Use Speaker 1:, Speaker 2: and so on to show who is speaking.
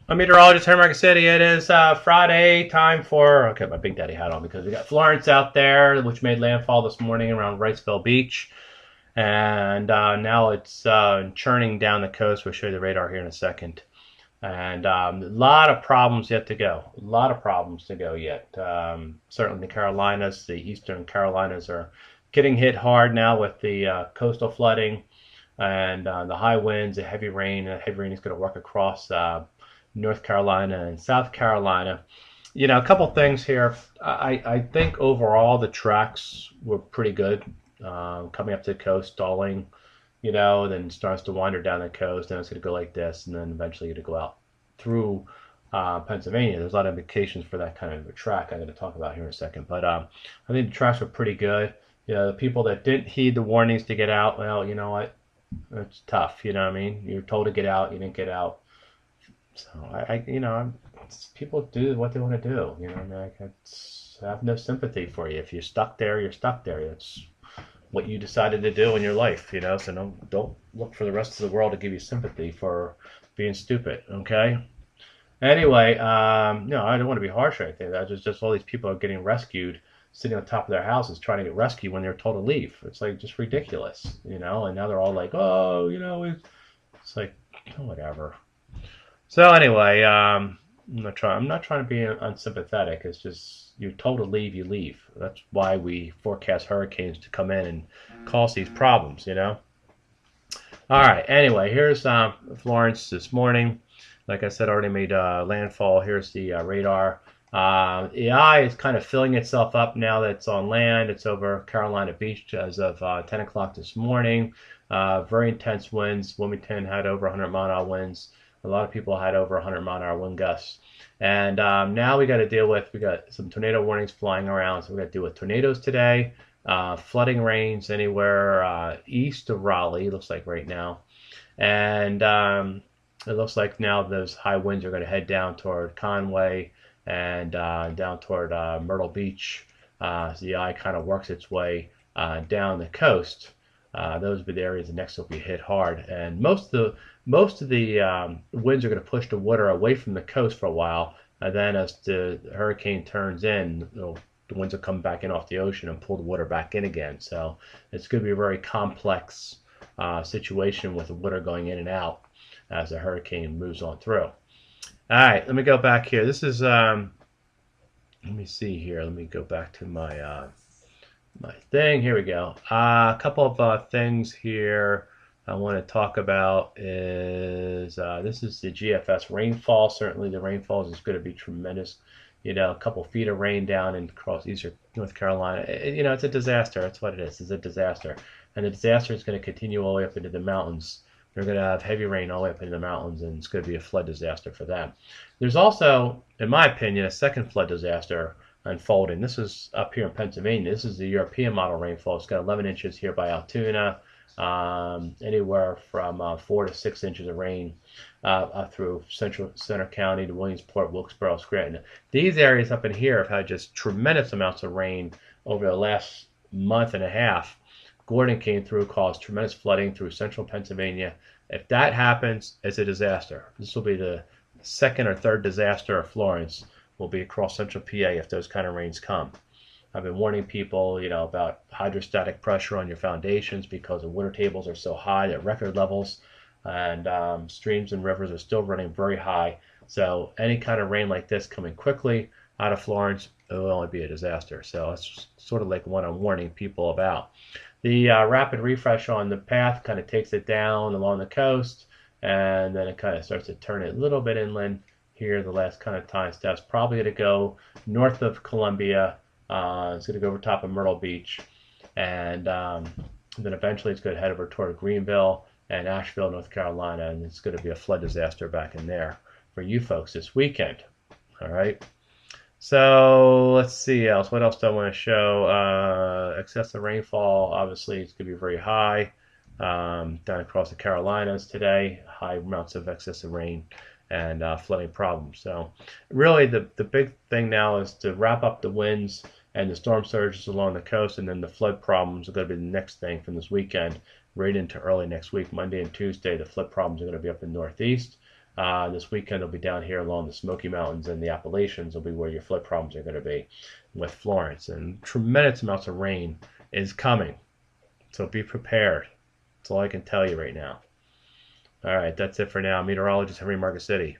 Speaker 1: I'm meteorologist here in Market City. It is Friday, time for, okay, my Big Daddy hat on because we got Florence out there, which made landfall this morning around Wrightsville Beach. And now it's churning down the coast. We'll show you the radar here in a second. And a lot of problems yet to go. A lot of problems to go yet. Certainly the Carolinas, the eastern Carolinas are getting hit hard now with the coastal flooding and the high winds, the heavy rain. The heavy rain is going to work across North Carolina and South Carolina. You know, a couple things here. I think overall the tracks were pretty good. Coming up to the coast, stalling, then starts to wander down the coast, and it's going to go like this, and then eventually going to go out through Pennsylvania. There's a lot of indications for that kind of a track I'm going to talk about here in a second. But I think the tracks were pretty good. The people that didn't heed the warnings to get out, well, you know what? It's tough. You know what I mean? You're told to get out, you didn't get out. So people do what they want to do. I mean, I have no sympathy for you. If you're stuck there, you're stuck there. It's what you decided to do in your life. So don't look for the rest of the world to give you sympathy for being stupid. Okay. Anyway, no, I don't want to be harsh or anything. That's just all these people are getting rescued, sitting on top of their houses trying to get rescued when they're told to leave. It's like just ridiculous. And now they're all like, oh, it's like, oh, whatever. So anyway, I'm not trying to be unsympathetic. It's just you're told to leave, you leave. That's why we forecast hurricanes to come in and cause these problems. All right. Anyway, here's Florence this morning. Like I said, already made landfall. Here's the radar. The eye is kind of filling itself up now that it's on land. It's over Carolina Beach as of 10 o'clock this morning. Very intense winds. Wilmington had over 100-mile-an-hour winds. A lot of people had over 100-mile-an-hour wind gusts. And now we got some tornado warnings flying around. So we got to deal with tornadoes today, flooding rains anywhere east of Raleigh, looks like right now. And it looks like now those high winds are going to head down toward Conway and down toward Myrtle Beach. So the eye kind of works its way down the coast. Those will be the areas that next will be hit hard. And most of the winds are going to push the water away from the coast for a while. And then as the hurricane turns in, the winds will come back in off the ocean and pull the water back in again. So it's going to be a very complex situation with the water going in and out as the hurricane moves on through. All right, let me go back here. This is, let me see here. Let me go back to my my thing. Here we go. A couple of things here I want to talk about is this is the GFS rainfall. Certainly the rainfall is going to be tremendous. A couple feet of rain down and across eastern North Carolina. It's a disaster. That's what it is. It's a disaster. And the disaster is going to continue all the way up into the mountains. They're going to have heavy rain all the way up into the mountains, and it's going to be a flood disaster for them. There's also, in my opinion, a second flood disaster unfolding. This is up here in Pennsylvania. This is the European model rainfall. It's got 11 inches here by Altoona, anywhere from 4 to 6 inches of rain up through Center County to Williamsport, Wilkesboro, Scranton. These areas up in here have had just tremendous amounts of rain over the last month and a half. Gordon came through, caused tremendous flooding through central Pennsylvania. If that happens, it's a disaster. This will be the second or third disaster of Florence will be across central PA if those kind of rains come. I've been warning people, about hydrostatic pressure on your foundations because the water tables are so high at record levels, and streams and rivers are still running very high. So any kind of rain like this coming quickly out of Florence, it will only be a disaster. So it's sort of like what I'm warning people about. The rapid refresh on the path kind of takes it down along the coast, and then it kind of starts to turn it a little bit inland here. The last kind of time steps probably going to go north of Columbia. It's going to go over top of Myrtle Beach, and then eventually it's going to head over toward Greenville and Asheville, North Carolina, and it's going to be a flood disaster back in there for you folks this weekend. All right. So let's see else. What else do I want to show? Excessive rainfall, obviously, it's going to be very high down across the Carolinas today. High amounts of excessive rain and flooding problems. So really the big thing now is to wrap up the winds and the storm surges along the coast, and then the flood problems are going to be the next thing from this weekend right into early next week. Monday and Tuesday, the flood problems are going to be up in the Northeast. This weekend will be down here along the Smoky Mountains and the Appalachians will be where your flood problems are going to be with Florence. And tremendous amounts of rain is coming. So be prepared. That's all I can tell you right now. All right, that's it for now. Meteorologist Henry Marcus City.